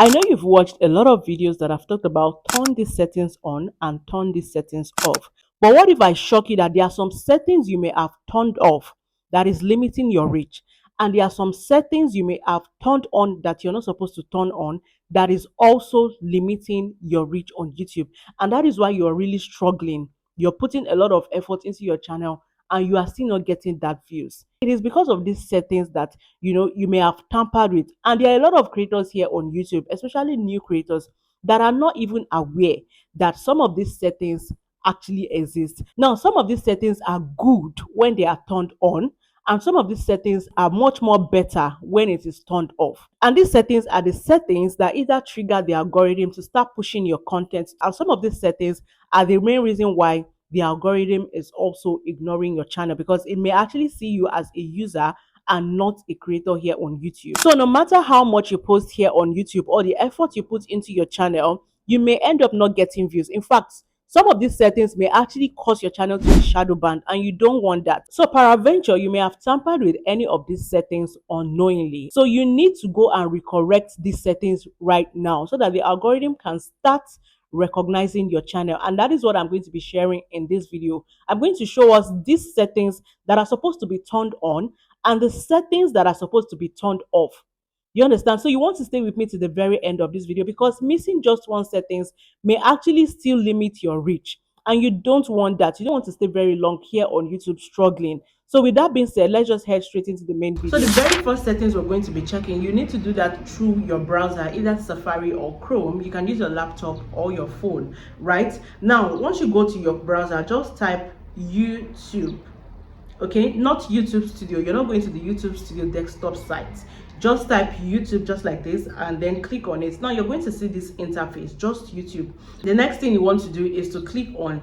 I know you've watched a lot of videos that have talked about turn these settings on and turn these settings off. But what if I shock you that there are some settings you may have turned off that is limiting your reach? And there are some settings you may have turned on that you're not supposed to turn on that is also limiting your reach on YouTube. And that is why you're really struggling. You're putting a lot of effort into your channel and you are still not getting that views. It is because of these settings that you may have tampered with. And there are a lot of creators here on YouTube, especially new creators, that are not even aware that some of these settings actually exist. Now, some of these settings are good when they are turned on, and some of these settings are much more better when it is turned off. And these settings are the settings that either trigger the algorithm to start pushing your content, and some of these settings are the main reason why the algorithm is also ignoring your channel, because it may actually see you as a user and not a creator here on YouTube. So no matter how much you post here on YouTube or the effort you put into your channel, you may end up not getting views. In fact, some of these settings may actually cause your channel to be shadow banned, and you don't want that. So peradventure, you may have tampered with any of these settings unknowingly. So you need to go and recorrect these settings right now so that the algorithm can start recognizing your channel. And that is what I'm going to be sharing in this video. I'm going to show us these settings that are supposed to be turned on and the settings that are supposed to be turned off. You understand? So you want to stay with me to the very end of this video, because missing just one settings may actually still limit your reach. And you don't want that. You don't want to stay very long here on YouTube struggling. So with that being said, let's just head straight into the main video. So the very first settings we're going to be checking, you need to do that through your browser, either Safari or Chrome. You can use your laptop or your phone, right? Now, once you go to your browser, just type YouTube. Okay, not YouTube Studio. You're not going to the YouTube Studio desktop site. Just type YouTube just like this and then click on it. Now you're going to see this interface, just YouTube. The next thing you want to do is to click on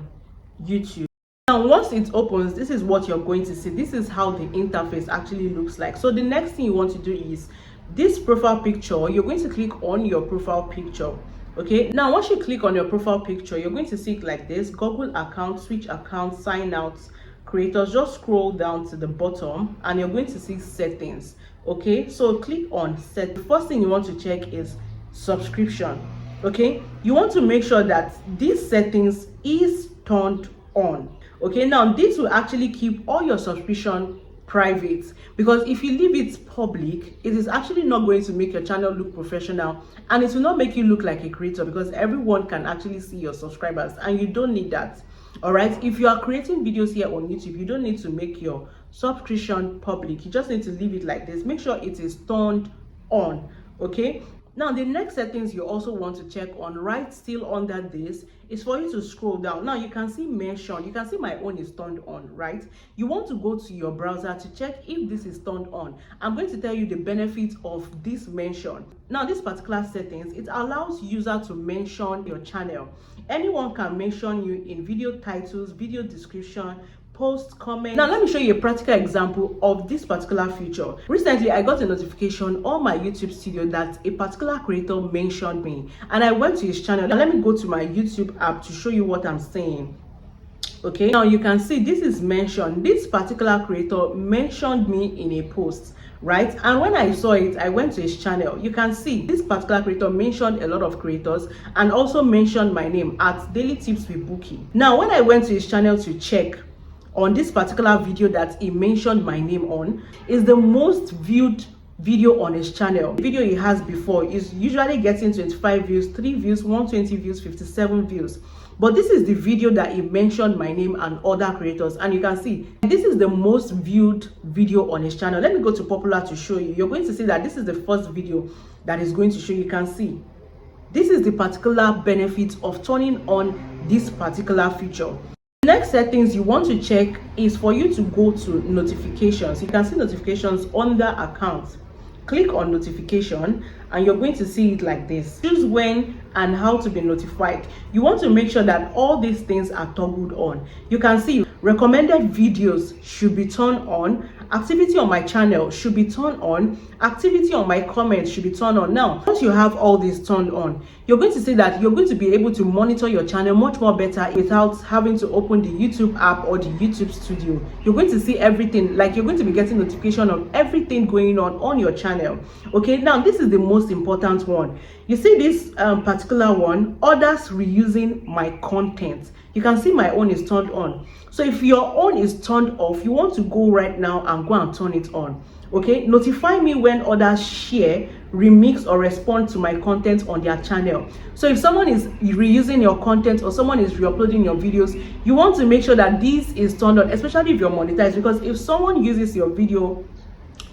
YouTube. Now once it opens, this is what you're going to see. This is how the interface actually looks like. So the next thing you want to do is this profile picture. You're going to click on your profile picture. Okay, now once you click on your profile picture, you're going to see it like this: Google account, switch account, sign out, creators. Just scroll down to the bottom and you're going to see settings. Okay, so click on set. The first thing you want to check is subscription. Okay, you want to make sure that these settings is turned on. Okay, now this will actually keep all your subscription private, because if you leave it public, it is actually not going to make your channel look professional, and it will not make you look like a creator, because everyone can actually see your subscribers, and you don't need that. All right, if you are creating videos here on YouTube, you don't need to make your subscription public. You just need to leave it like this. Make sure it is turned on. Okay, now the next settings you also want to check on, right still under this, is for you to scroll down. Now you can see mention. You can see my own is turned on, right? You want to go to your browser to check if this is turned on. I'm going to tell you the benefits of this mention. Now this particular settings, it allows user to mention your channel. Anyone can mention you in video titles, video description, post, comment. Now let me show you a practical example of this particular feature. Recently I got a notification on my YouTube Studio that a particular creator mentioned me, and I went to his channel. Now let me go to my YouTube app to show you what I'm saying. Okay, now you can see this is mentioned. This particular creator mentioned me in a post, right? And when I saw it, I went to his channel. You can see this particular creator mentioned a lot of creators and also mentioned my name at Daily Tips with Bookie. Now when I went to his channel to check on this particular video that he mentioned my name on, is the most viewed video on his channel. The video he has before is usually getting 25 views, 3 views, 120 views, 57 views. But this is the video that he mentioned my name and other creators, and you can see this is the most viewed video on his channel. Let me go to popular to show you. You're going to see that this is the first video that is going to show. You can see this is the particular benefit of turning on this particular feature. Next settings you want to check is for you to go to notifications. You can see notifications under account. Click on notification and you're going to see it like this. Choose when and how to be notified. You want to make sure that all these things are toggled on. You can see recommended videos should be turned on, activity on my channel should be turned on, activity on my comments should be turned on. Now once you have all these turned on, you're going to see that you're going to be able to monitor your channel much more better without having to open the YouTube app or the YouTube Studio. You're going to see everything, like you're going to be getting notification of everything going on your channel. channel. Okay, now this is the most important one. You see this particular one, others reusing my content. You can see my own is turned on. So if your own is turned off, you want to go right now and go and turn it on. Okay, notify me when others share, remix, or respond to my content on their channel. So if someone is reusing your content or someone is re-uploading your videos, you want to make sure that this is turned on, especially if you're monetized, because if someone uses your video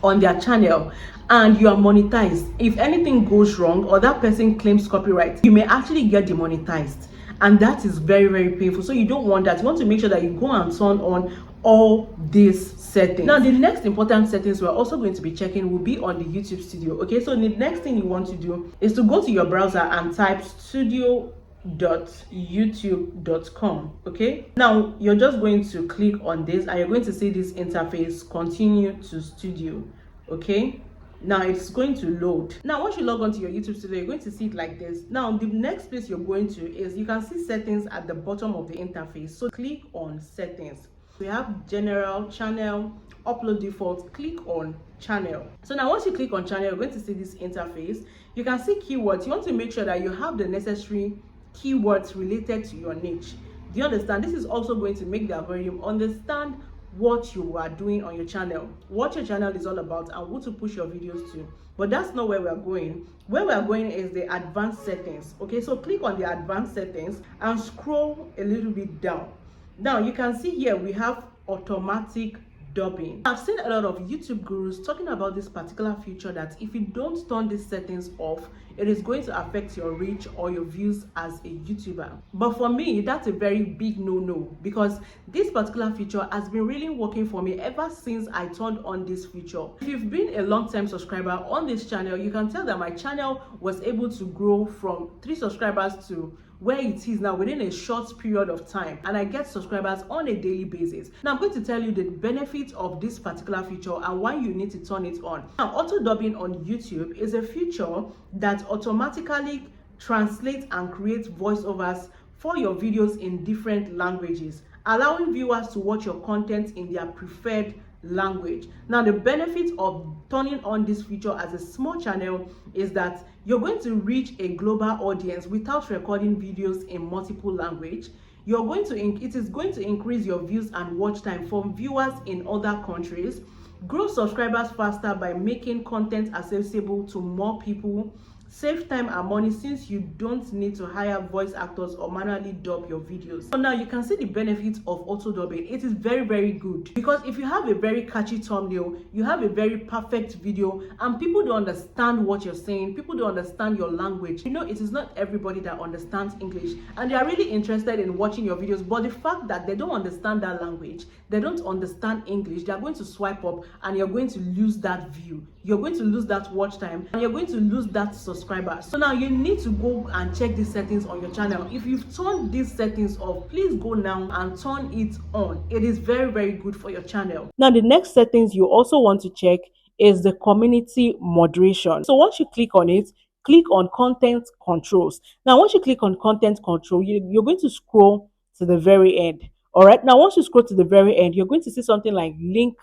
on their channel and you are monetized, if anything goes wrong or that person claims copyright, you may actually get demonetized, and that is very, very painful. So you don't want that. You want to make sure that you go and turn on all these settings. Now the next important settings we're also going to be checking will be on the YouTube studio. Okay, so the next thing you want to do is to go to your browser and type studio.youtube.com. okay, now you're just going to click on this and you're going to see this interface, continue to studio. Okay, now it's going to load. Now once you log on to your YouTube studio, you're going to see it like this. Now the next place you're going to is, you can see settings at the bottom of the interface. So click on settings. We have general, channel, upload default. Click on channel. So now once you click on channel, you're going to see this interface. You can see keywords. You want to make sure that you have the necessary keywords related to your niche. Do you understand? This is also going to make the algorithm understand what you are doing on your channel, what your channel is all about, and who to push your videos to. But that's not where we're going. Where we're going is the advanced settings. Okay, so click on the advanced settings and scroll a little bit down. Now you can see here we have automatic dubbing. I've seen a lot of YouTube gurus talking about this particular feature, that if you don't turn these settings off, it is going to affect your reach or your views as a YouTuber. But for me, that's a very big no-no, because this particular feature has been really working for me ever since I turned on this feature. If you've been a long-time subscriber on this channel, you can tell that my channel was able to grow from 3 subscribers to where it is now within a short period of time, and I get subscribers on a daily basis. Now I'm going to tell you the benefits of this particular feature and why you need to turn it on. Now, auto dubbing on YouTube is a feature that automatically translates and creates voiceovers for your videos in different languages, allowing viewers to watch your content in their preferred language. Now the benefit of turning on this feature as a small channel is that you're going to reach a global audience without recording videos in multiple language. It is going to increase your views and watch time from viewers in other countries, grow subscribers faster by making content accessible to more people, save time and money since you don't need to hire voice actors or manually dub your videos. So now you can see the benefits of auto dubbing. It is very, very good, because if you have a very catchy thumbnail, you have a very perfect video, and people don't understand what you're saying, people don't understand your language. You know, it is not everybody that understands English and they are really interested in watching your videos, but the fact that they don't understand that language, they don't understand English, they are going to swipe up and you're going to lose that view, you're going to lose that watch time, and you're going to lose that subscribers. So now you need to go and check these settings on your channel. If you've turned these settings off, please go now and turn it on. It is very, very good for your channel. Now the next settings you also want to check is the community moderation. So once you click on it, click on content controls. Now once you click on content control, you're going to scroll to the very end. All right, now once you scroll to the very end, you're going to see something like link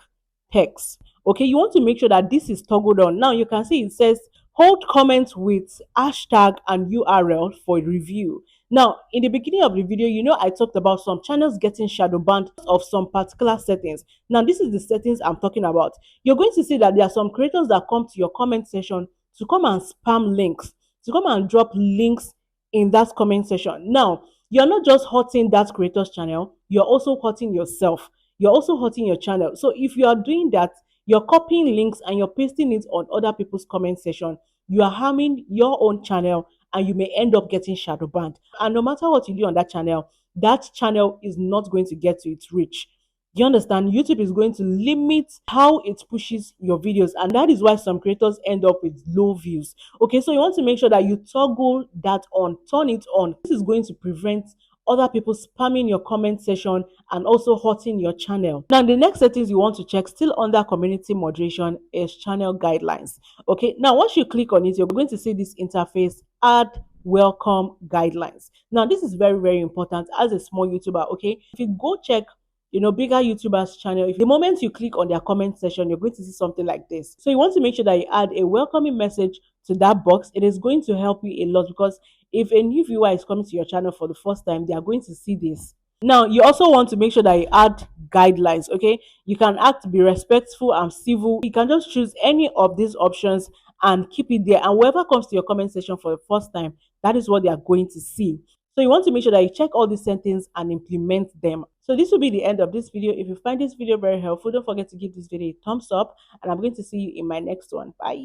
text. Okay, you want to make sure that this is toggled on. Now you can see it says hold comments with hashtag and URL for review. Now in the beginning of the video, you know, I talked about some channels getting shadow banned of some particular settings. Now this is the settings I'm talking about. You're going to see that there are some creators that come to your comment section to come and spam links, to come and drop links in that comment section. Now you're not just hurting that creator's channel, you're also hurting yourself, you're also hurting your channel. So if you are doing that, you're copying links and you're pasting it on other people's comment section, you are harming your own channel and you may end up getting shadow banned. And no matter what you do on that channel is not going to get to its reach. Do you understand? YouTube is going to limit how it pushes your videos, and that is why some creators end up with low views. Okay, so you want to make sure that you toggle that on, turn it on. This is going to prevent other people spamming your comment section and also hurting your channel. Now the next settings you want to check, still under community moderation, is channel guidelines. Okay, now once you click on it, you're going to see this interface, add welcome guidelines. Now this is very, very important as a small YouTuber. Okay, if you go check bigger YouTubers channel, if the moment you click on their comment section, you're going to see something like this. So you want to make sure that you add a welcoming message to that box. It is going to help you a lot, because if a new viewer is coming to your channel for the first time, they are going to see this. Now, you also want to make sure that you add guidelines, okay? You can act, be respectful and civil. You can just choose any of these options and keep it there. And whoever comes to your comment section for the first time, that is what they are going to see. So you want to make sure that you check all these settings and implement them. So this will be the end of this video. If you find this video very helpful, don't forget to give this video a thumbs up, and I'm going to see you in my next one. Bye.